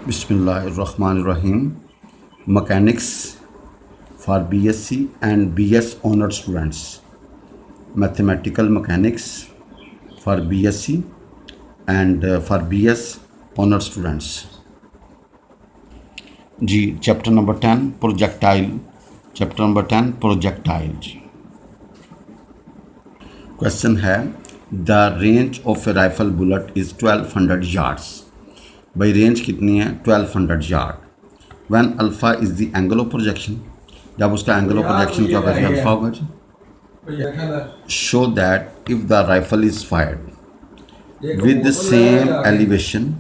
Bismillahirrahmanirrahim. Mechanics for BSc and BS honored students. Mathematical mechanics for BSc and for BS honored students. जी chapter number 10 projectile जी question है the range of a rifle bullet is 1200 yards. भाई range कितनी है 1200 yard. When alpha is the angle of projection, जब उसका angle of projection क्या होगा अल्फ़ा होगा जी। Show that if the rifle is fired with the same elevation,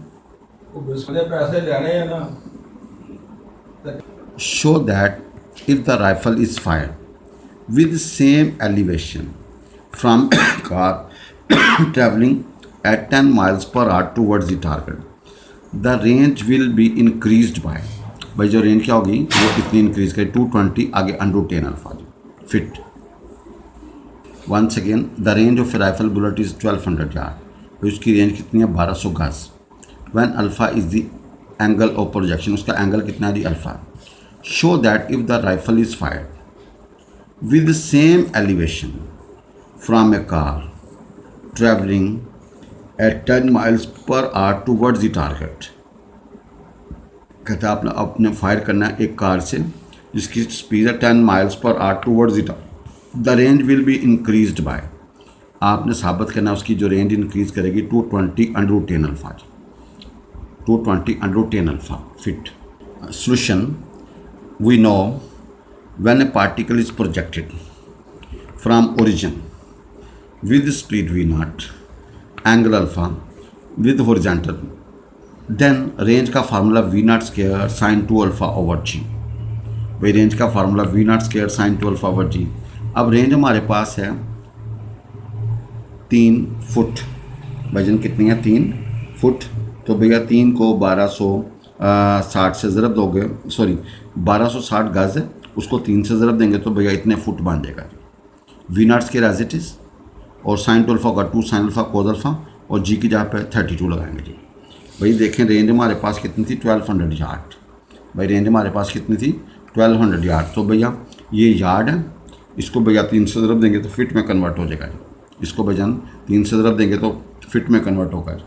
show that if the rifle is fired with the same elevation from a car traveling at 10 miles per hour towards the target, the range will be increased by, भाई जो range क्या होगी वो कितनी increase करेगी 220 आगे under 10 alpha feet. Once again the range of a rifle bullet is 1200 yard, उसकी range कितनी है 1200 गज। When alpha is the angle of projection, उसका एंगल कितना है जी alpha. Show that if the rifle is fired with the same elevation from a car travelling at 10 miles per hour towards the target. कहता है आपने अपने fire करना है एक कार से जिसकी स्पीड है 10 miles per hour towards the target, the range will be increased by, आपने साबित करना है उसकी जो रेंज इंक्रीज करेगी 220 under 10 alpha, 220 under 10 alpha fit. Solution: we know when a particle is projected from origin with speed v naught, angle alpha with horizontal, then range का formula v naught square sin 2 alpha over g। भाई range का formula v naught square sin 2 alpha over g। अब range हमारे पास है 3 foot, वजन कितनी है 3 foot, तो भैया 3 को 1260 से ज़रब दोगे, सॉरी 1260 गज है, उसको 3 से ज़रब देंगे तो भैया इतने फुट बन जाएगा we naught square as it is, और साइन 2 अल्फा का 2 साइन अल्फा कोस अल्फा, और जी की जगह पे 32 लगाएंगे जी। भाई देखें रेंज हमारे पास कितनी थी 1200 यार्ड। भाई रेंज हमारे पास कितनी थी 1200 यार्ड, तो भैया ये यार्ड है, इसको भैया 3 से ज़रब देंगे तो फिट में कन्वर्ट हो जाएगा जी। इसको भैया 3 से ज़रब देंगे तो फिट में कन्वर्ट होगा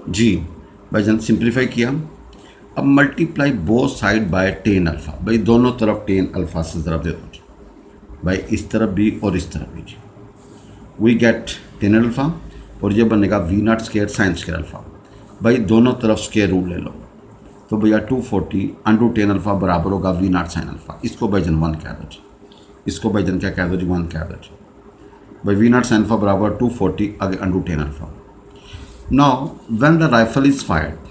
जी। भाईजान सिंप्लीफाई किया, अब multiply both side by 10 alpha, भाई दोनों तरफ 10 अल्फ़ा से ज़रब दे दो जी, भाई इस तरफ भी और इस तरफ भी जी। वी गेट 10 अल्फ़ा और ये बनेगा V naught square sine square alpha, भाई दोनों तरफ स्केयर रूल ले लो, तो भैया 240 अंडर 10 अल्फ़ा बराबर होगा वी नॉट साइन अल्फ़ा। इसको भाईजान 1 कह दो जी, इसको भाईजान क्या कह दो जी 1 कह दो जी। भाई वी नॉट साइन अल्फ़ा बराबर 240 आगे under 10 alpha. Now, when the rifle is fired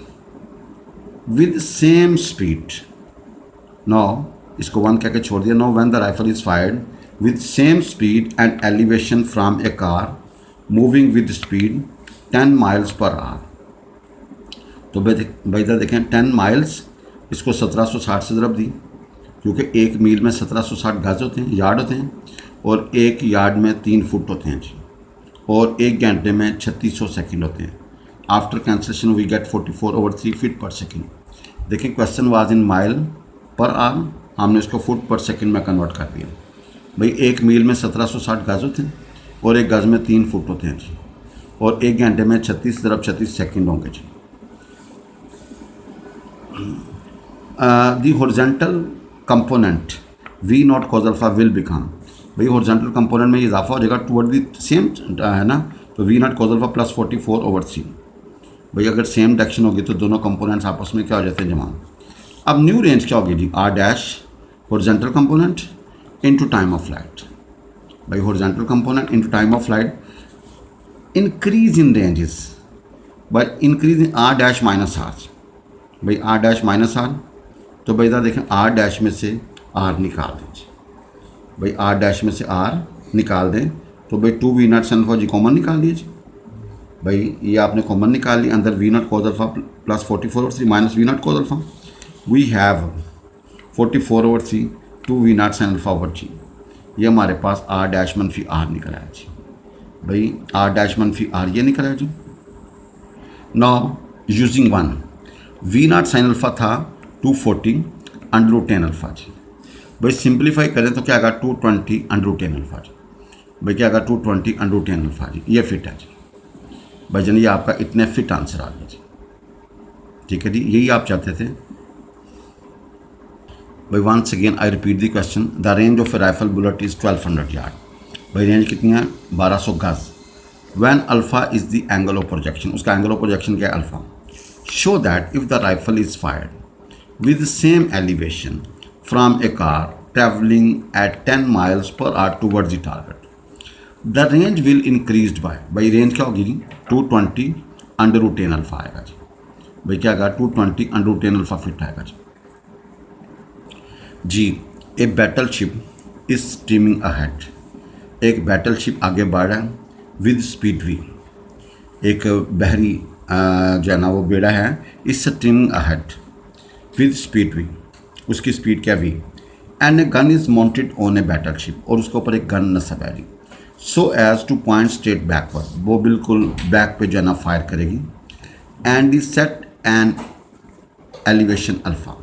with same speed, now इसको 1 कह के छोड़ दिया। Now, when the rifle is fired with same speed and elevation from a car moving with speed 10 miles per hour, तो भाई इधर देखें 10 miles, इसको 1760 से ज़रब दी, क्योंकि एक मील में 1760 गज होते हैं, यार्ड होते हैं, और एक यार्ड में 3 फुट होते हैं जी, और एक घंटे में 3600 सेकेंड होते हैं। After cancellation we get 44/3 feet per second. देखें question was in mile per hour, हमने इसको फुट पर सेकेंड में कन्वर्ट कर दिया। भाई एक मील में 1760 गज होते हैं और एक गज में 3 फुट होते हैं जी, और एक घंटे में 36 सेकेंड होंगे जी। The horizontal component V not cos alpha will become, भाई हॉरिजॉन्टल कंपोनेंट में ये इजाफा हो जाएगा टुवर्ड दी सेम है ना, तो V not cos alpha plus 44/3। भाई अगर सेम डायरेक्शन होगी तो दोनों कंपोनेंट्स आपस में क्या हो जाते हैं जमा। अब न्यू रेंज क्या होगी जी R dash horizontal component into time of flight. भाई horizontal component into time of flight increase in ranges by increase in R dash minus R. भाई आर डैश माइनस आर, तो भाई इधर देखें आर डैश में से आर निकाल दें। भाई आर डैश में से आर निकाल दें तो भाई 2 वी नॉट साइन अल्फा जी कॉमन निकाल लीजिए। भाई ये आपने कॉमन निकाल लिया, अंदर V not cos alpha plus 44/3 minus V not cos alpha, we have 44/3 2 we not sine alpha over G. ये हमारे पास आर डैश मनफी आर निकल आया जी। भाई आर डैश मनफी आर ये निकल आया जी। Now using 1 V not sine alpha था 240 अंडर रूट 10 अल्फ़ा जी। भाई सिंप्लीफाई करें तो क्या आएगा 220 अंडर रूट 10 अल्फ़ा जी। भाई क्या आएगा 220 अंडर रूट 10 अल्फ़ा जी। ये फिट है जी भाई जान, ये आपका इतने फिट आंसर आ गया जी। ठीक है जी, यही आप चाहते थे। भाई once again I repeat the question, the range of a rifle bullet is 1200 yard. भाई रेंज कितनी है 1200 गज। When alpha is the angle of projection, उसका एंगल ऑफ प्रोजेक्शन क्या है alpha. Show that if the rifle is fired with same elevation from a car travelling at 10 miles per hour towards the target, the range will increase by. भाई range क्या होगी जी 220 under root 10 alpha आएगा जी। भाई क्या आएगा 220 under root 10 alpha feet आएगा जी। जी a battle ship is streaming ahead, एक बैटल शिप आगे बढ़ रहा है विद स्पीड वी। एक बहरी जो है ना वो बेड़ा है इस streaming ahead with speed V, उसकी स्पीड क्या V. And a gun is mounted on a battle ship, और उसके ऊपर एक गन नस्ब है जी। So as to point straight backward, वो बिल्कुल बैक पे जो है ना फायर करेगी। And is set an elevation alpha,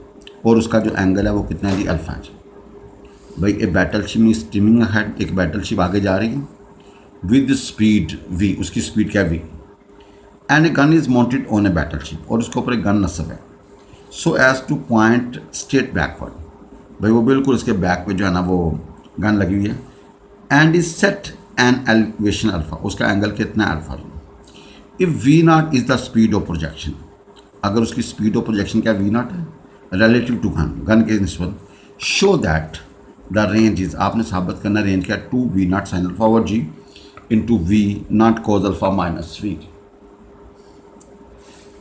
और उसका जो एंगल है वो कितना है जी अल्फ़ा है जी। भाई ए बैटल शिप में स्ट्रीमिंग अहेड, एक बैटल शिप आगे जा रही है विद स्पीड वी, उसकी स्पीड क्या V. And a gun is mounted on a battle ship, और उसके ऊपर एक गन नस्ब है। So as to point straight backward, भाई वो बिल्कुल उसके बैक पे जो है ना वो गन लगी हुई है। And is set an elevation alpha, उसका एंगल कितना है alpha. If we naught is the speed of projection, अगर उसकी स्पीड ऑफ प्रोजेक्शन क्या वी नॉट है रिलेटिव टू गन, गन के निस्बत। Show that the range is, आपने साबित करना रेंज क्या 2 we not sine alpha over g into v not cos alpha minus v.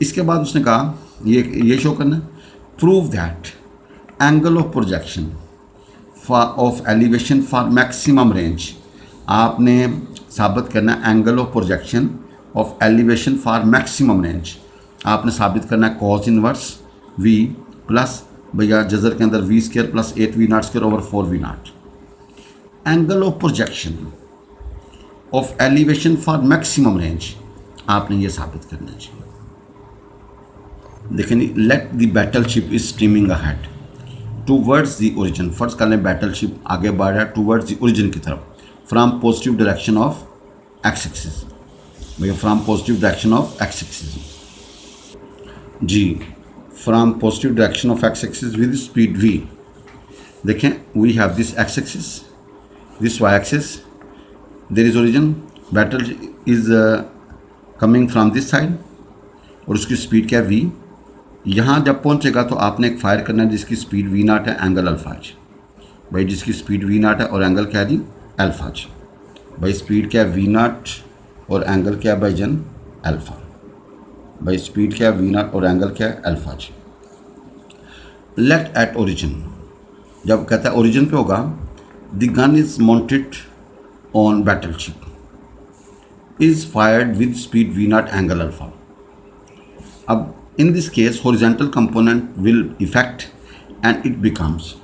इसके बाद उसने कहा ये शो करना prove that angle of projection of elevation for maximum range. आपने साबित करना angle of projection of elevation for maximum range. आपने साबित करना है कॉस इनवर्स वी प्लस भैया जजर के अंदर V square plus 8 V naught square over 4 V naught. Angle of projection of elevation for maximum range आपने ये साबित करना चाहिए। देखें let the battle ship is streaming ahead towards the origin. First कर लें बैटल शिप आगे बढ़ रहा है टूवर्ड्स द ओरिजिन की तरफ from positive direction of x axis. भैया from positive direction of x axis जी, from positive direction of x axis with speed v. देखें we have this x axis, this y axis, there is origin, battle is coming from this side, और उसकी speed क्या है we. यहाँ जब पहुँचेगा तो आपने एक फायर करना है जिसकी स्पीड वी नॉट है, एंगल अल्फा है। भाई जिसकी स्पीड वी नॉट है और एंगल क्या है जी अल्फा जी। भाई स्पीड क्या है वी नॉट और एंगल क्या है भाई जन अल्फा। भाई स्पीड क्या है वी नॉट और एंगल क्या है अल्फा जी। लेट एट ओरिजिन, जब कहता है ओरिजिन पे होगा the gun is mounted on battle ship is fired with speed v naught angle alpha. अब in this case horizontal component will effect and it becomes,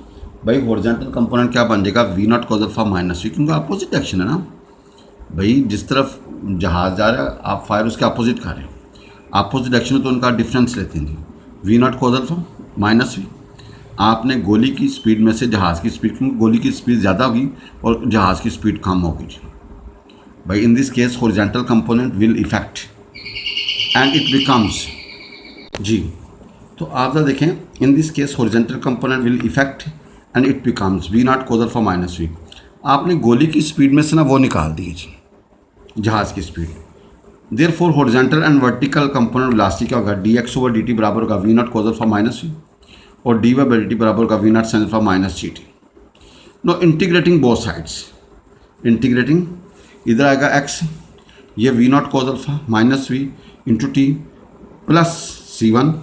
भाई हॉरिजॉन्टल कंपोनेंट क्या बन जाएगा we not cos alpha minus v, क्योंकि opposite direction है ना। भाई जिस तरफ जहाज जा रहा है आप फायर उसके अपोजिट कर रहे हैं, अपोजिट डायरेक्शन में तो उनका डिफरेंस लेते हैं जी। V not cos alpha minus v, आपने गोली की स्पीड में से जहाज़ की स्पीड, क्योंकि गोली की स्पीड ज़्यादा होगी और जहाज़ की स्पीड कम होगी जी। भाई in this case horizontal component will effect and it becomes जी। तो आप देखें in this case horizontal component will effect and it becomes v not cos alpha minus v. आपने गोली की स्पीड में से ना वो निकाल दी जी जहाज़ की speed. Therefore horizontal and vertical component velocity क्या होगा d x over d t बराबर होगा we not cos alpha minus v, और d y by d t बराबर होगा we not sine alpha minus g t. No integrating both sides, integrating इधर आएगा x, ये v not cos alpha minus we into t plus c one,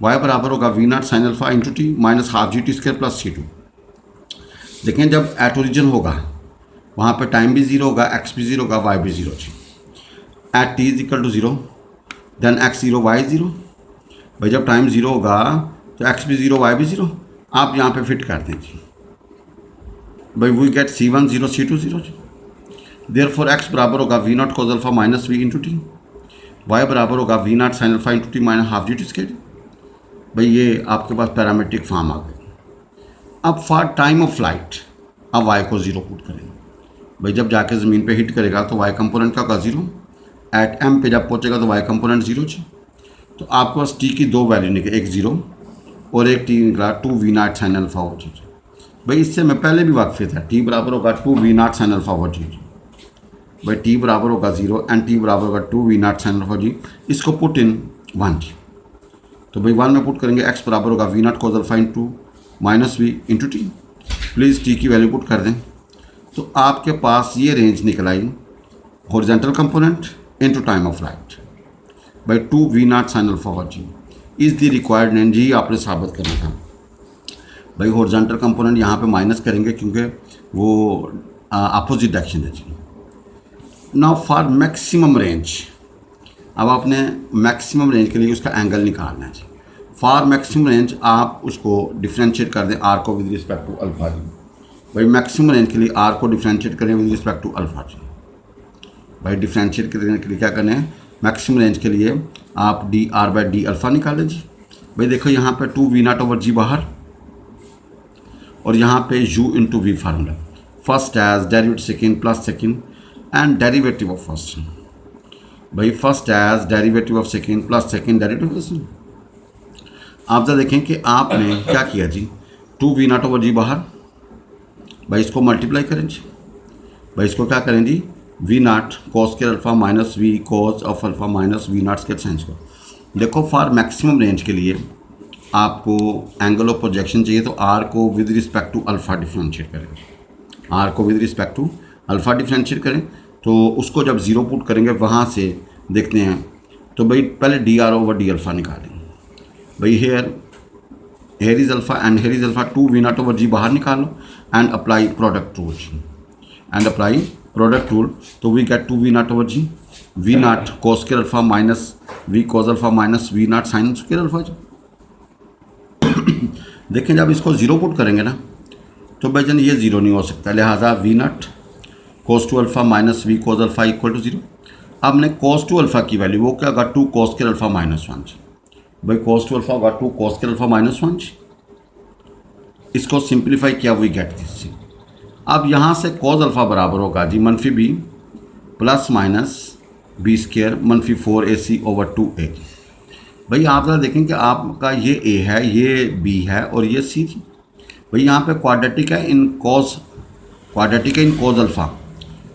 y बराबर होगा we not sine alpha into T minus half G T square plus C two. देखें जब at origin होगा वहाँ पे टाइम भी ज़ीरो होगा, एक्स भी ज़ीरो होगा, वाई भी ज़ीरो जी। At T is equal to zero then X zero Y zero. भाई जब टाइम ज़ीरो होगा तो एक्स भी ज़ीरो वाई भी ज़ीरो, आप यहाँ पे फिट कर दें जी। भाई we get C one zero C two zero जी। देयरफॉर एक्स बराबर होगा we not cos alpha minus we into T, Y बराबर होगा we not sine alpha into T minus half G T square. भाई ये आपके पास पैरामीट्रिक फॉर्म आ गई। अब फॉर टाइम ऑफ फ्लाइट अब वाई को ज़ीरो पुट करेंगे। भाई जब जाके ज़मीन पे हिट करेगा तो वाई कंपोनेंट का होगा ज़ीरो, एट एम पे जब पहुंचेगा तो वाई कंपोनेंट ज़ीरो ची। तो आपके पास टी की दो वैल्यू निकले, एक ज़ीरो और एक टी निकला 2v0 sine alpha over G. भाई इससे मैं पहले भी वाकफियत है, टी बराबर होगा 2v0 sine alpha over G. भाई टी बराबर होगा ज़ीरो एंड टी बराबर होगा 2v0 साइन अल्फा जी। इसको पुट इन 1 जी। तो भाई 1 में पुट करेंगे, एक्स बराबर होगा v0 cos alpha into minus we into t. Please t की वैल्यू पुट कर दें। तो आपके पास ये रेंज निकल आई horizontal component into time of flight by 2v0 sine alpha over g is the required range. ही आपने साबित करना था। भाई हॉरिजॉन्टल कंपोनेंट यहाँ पे माइनस करेंगे क्योंकि वो अपोजिट डायरेक्शन है जी। नाउ फॉर मैक्सिमम रेंज, अब आपने मैक्सिमम रेंज के लिए उसका एंगल निकालना है जी। फॉर मैक्सिमम रेंज आप उसको डिफ्रेंशिएट कर दें आर को विद रिस्पेक्ट टू अल्फा जी। भाई मैक्सिमम रेंज के लिए आर को डिफ्रेंशिएट करें विद रिस्पेक्ट टू अल्फा जी। भाई डिफ्रेंशिएट करने के लिए क्या करना है, मैक्सिमम रेंज के लिए आप D R by d alpha निकालें जी। भाई देखो यहाँ पे 2v0 ओवर जी बाहर और यहाँ पे u into v formula, first as derivative second plus second and derivative of first. भाई first as derivative of second plus second derivative first. आप जरा देखें कि आपने क्या किया जी, 2v0 ओवर जी बाहर, भाई इसको मल्टीप्लाई करें जी। भाई इसको क्या करें जी, v0 cos square alpha minus we cos of alpha minus v0 square sine square. देखो फॉर मैक्सिमम रेंज के लिए आपको एंगल ऑफ प्रोजेक्शन चाहिए तो r को with respect to alpha differentiate करें। r को with respect to alpha differentiate करें तो उसको जब ज़ीरो पुट करेंगे वहाँ से देखते हैं। तो भाई पहले d r over d alpha निकालें। भाई here is alpha and here is alpha 2v0 over g बाहर निकालो and apply product rule and apply product rule. तो we get 2v0 over g v0 cos square alpha minus we cos alpha minus v0 sine square alpha जी। देखें जब इसको zero put करेंगे ना तो भाई जन ये ज़ीरो नहीं हो सकता, लिहाजा v0 cos two alpha minus we cos alpha equal to zero. अब हमने cos टू अल्फ़ा की वैल्यू वो क्या होगा 2 cos स्क्वायर अल्फ़ा माइनस 1 जी। भाई cos टू अल्फ़ा होगा 2 cos स्क्वायर अल्फ़ा माइनस 1 जी। इसको सिंप्लीफाई किया वी गेट दिस जी। अब यहाँ से cos अल्फ़ा बराबर होगा जी मनफी B plus minus B square मनफी 4ac ओवर 2a। भाई आप ज़रा देखें कि आपका ये a है, ये b है और ये c जी। भाई यहाँ पे क्वाड्रेटिक है इन cos, क्वाड्रेटिक है इन cos अल्फ़ा,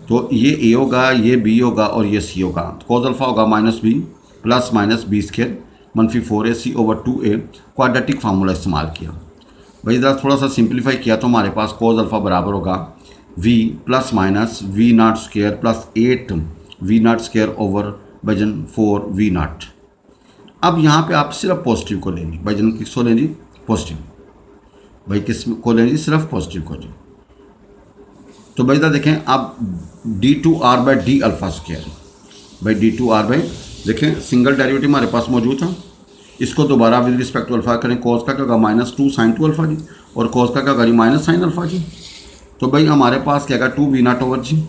तो ये a होगा, ये b होगा और ये c होगा। cos अल्फ़ा होगा minus b plus minus B square मनफी 4ac over 2a। Quadratic formula इस्तेमाल किया। भाई ज़रा थोड़ा सा सिंप्लीफाई किया तो हमारे पास cos अल्फ़ा बराबर होगा v plus minus v0 square plus 8 v0 square over Bhaijaan 4v0। अब यहाँ पे आप सिर्फ पॉजिटिव को लेंगे। भाईजन किसको लेंगे, पॉजिटिव। भाई किस को लेंगे, सिर्फ पॉजिटिव को जी। तो भाई ज़रा देखें आप d2r by d alpha square, भाई d2r बाई देखें सिंगल डेरिवेटिव हमारे पास मौजूद था। इसको दोबारा विद रिस्पेक्ट टू अल्फ़ा करें, cos का क्या होगा माइनस 2 साइन 2 अल्फ़ा जी और cos का क्या होगा जी माइनस साइन अल्फ़ा जी। तो भाई हमारे पास क्या होगा 2v0 over G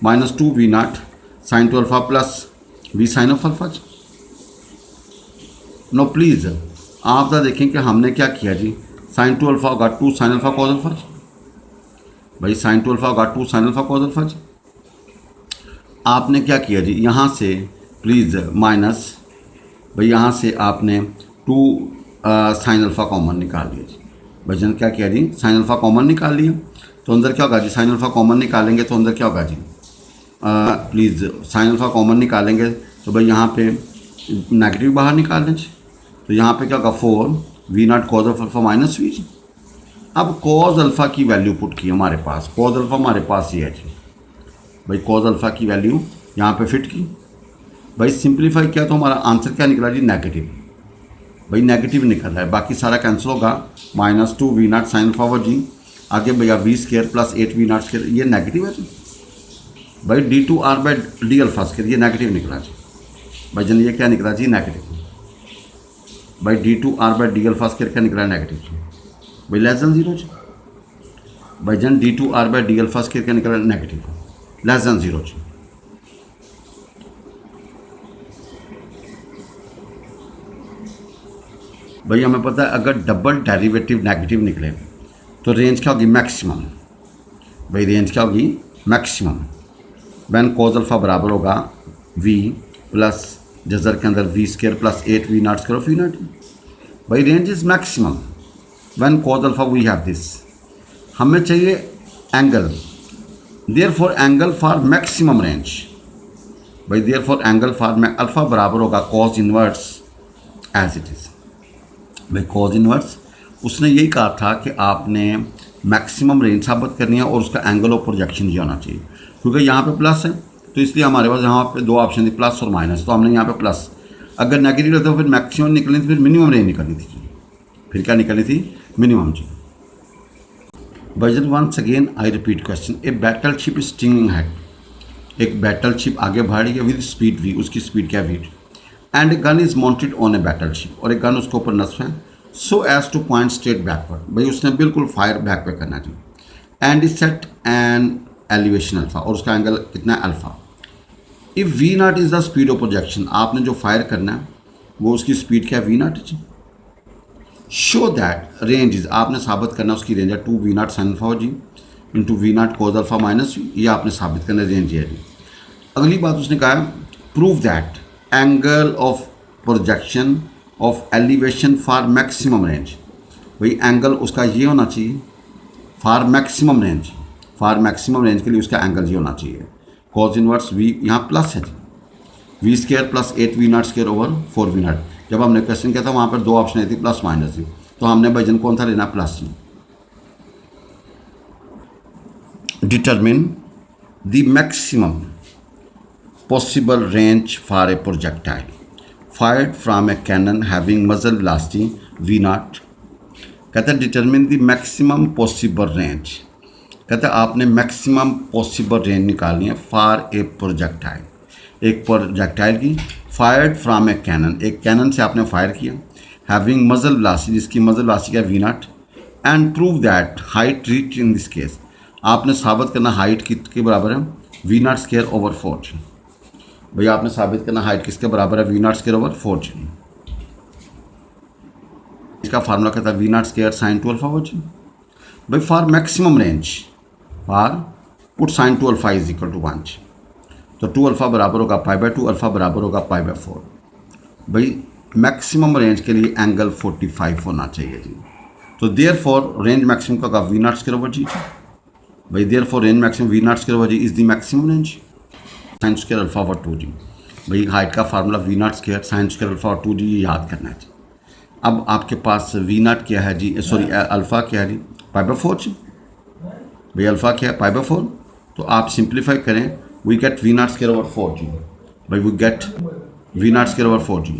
minus 2v0 sine 2 alpha plus v sine of alpha जी। नो प्लीज़ आप ज़रा देखें कि हमने क्या किया जी, साइन 2 अल्फ़ा होगा 2 साइन अल्फ़ा cos अल्फ़ा जी। भाई साइन 2 अल्फ़ा होगा 2 साइन अल्फ़ा cos अल्फ़ा जी। आपने क्या किया जी, यहाँ से प्लीज़ माइनस, भाई यहाँ से आपने 2 साइन अल्फ़ा कॉमन निकाल लिया जी। भाई जन क्या किया जी, साइन अल्फ़ा कॉमन निकाल लिया तो अंदर क्या होगा जी, साइन अल्फ़ा कॉमन निकालेंगे तो अंदर क्या होगा जी, प्लीज़ साइन अल्फ़ा कॉमन निकालेंगे तो भाई यहाँ पे नेगेटिव बाहर निकाल लें जी। तो यहाँ पे क्या होगा 4v0 cos of alpha minus we जी। अब cos अल्फ़ा की वैल्यू पुट की हमारे पास, cos अल्फ़ा हमारे पास ये है जी। भाई cos अल्फ़ा की वैल्यू यहाँ पे फिट की। भाई सिंप्लीफाई किया तो हमारा आंसर क्या निकला जी, नेगेटिव। भाई नेगेटिव निकल रहा है, बाकी सारा कैंसिल होगा, minus 2v0 sine alpha over g, आगे भैया v square plus 8v0 square, ये नेगेटिव है जी। भाई d2r by d alpha square ये नेगेटिव निकला जी। भाई जन ये क्या निकला जी, नेगेटिव। भाई d2r by d alpha square क्या निकला, नेगेटिव जी। भाई लेस देन जीरो जी। भाई जन d2r by d alpha square क्या निकला, नेगेटिव लेस देन जीरो जी। भाई हमें पता है अगर डबल डेरिवेटिव नेगेटिव निकले तो रेंज क्या होगी, मैक्सिमम। भाई रेंज क्या होगी, मैक्सिमम। वैन कॉज अल्फ़ा बराबर होगा v प्लस जजर के अंदर v square plus 8v0 square of v0। भाई range is maximum when cos alpha we have this. हमें चाहिए angle, therefore angle for maximum range. भाई therefore angle for alpha बराबर होगा cos inverse as it is. भाई cos inverse उसने यही कहा था कि आपने मैक्सिमम रेंज साबित करनी है और उसका एंगल ऑफ प्रोजेक्शन ये होना चाहिए, क्योंकि यहाँ पे प्लस है तो इसलिए हमारे पास यहाँ पे दो ऑप्शन थी, प्लस और माइनस, तो हमने यहाँ पे प्लस। अगर नेगेटिव रहता तो फिर मैक्सिमम निकलनी थी, फिर मिनिमम रेंज निकलनी थी। फिर क्या निकलनी थी, मिनिमम जी। बजट once again I repeat question, a battle ship steaming head, एक बैटल शिप आगे बढ़ रही है विद स्पीड वी, उसकी स्पीड क्या V, and a gun is mounted on a battle ship, और एक गन उसके ऊपर नस्ब है, so as to point straight backward. भाई उसने बिल्कुल फायर बैक पे करना चाहिए, and is set an elevation alpha, और उसका एंगल कितना है, alpha. If we naught is the speed of projection, आपने जो फायर करना है वो उसकी स्पीड क्या है, वी नॉट जी। शो दैट रेंज इज, आपने साबित करना उसकी रेंज है 2v0 sin alpha G into v0 cos alpha minus V, ये आपने साबित करना रेंज है जी। अगली बात उसने कहा prove that angle of projection of elevation for maximum range. भाई एंगल उसका ये होना चाहिए for maximum range, for maximum range के लिए उसका एंगल ये होना चाहिए कॉज इनवर्स वी, यहाँ प्लस है जी, v square plus 8v0 square over 4v0। जब हमने क्वेश्चन किया था वहाँ पर दो ऑप्शन थी, प्लस माइनस थी, तो हमने वजन कौन सा लेना, प्लस जी। Determine the maximum possible range for a projectile fired from a cannon having muzzle velocity v0। कहते हैं determine the maximum possible range, कहते हैं आपने मैक्सिमम पॉसिबल रेंज निकालनी है फॉर ए प्रोजेक्टाइल, एक प्रोजेक्टाइल की, फायर्ड फ्रॉम ए कैनन, एक कैनन से आपने फायर किया, हैविंग मजल वेलोसिटी, जिसकी मजल वेलोसिटी क्या v0, and prove that height reach in this case, आपने साबित करना हाइट किसके बराबर है, v0 स्केयर ओवर 4 जी। भैया आपने साबित करना हाइट किसके बराबर है, v0 स्केयर ओवर 4 जी। इसका फार्मूला कहता है v0 स्केयर साइन 2 अल्फा जी। भाई for maximum range, for put sine 2 alpha is equal to 1 जी, तो 2 अल्फा बराबर होगा π/2, अल्फा बराबर होगा π/4। भाई मैक्सिमम रेंज के लिए एंगल 45 होना चाहिए जी, तो देयर फॉर रेंज मैक्सिमम का होगा v0 स्केयर ओवर जी। भाई therefore range maximum v0 square over G is the maximum range sine square alpha over 2 G. भाई हाइट का formula v0 square sine square alpha over 2 G, ये याद करना है जी। अब आपके पास v0 क्या है जी, सॉरी अल्फ़ा क्या है जी, π/4 जी। भाई अल्फ़ा क्या है, π/4, तो आप सिंप्लीफाई करें, we get v0 square over 4 G. भाई we get v0 square over 4 ji.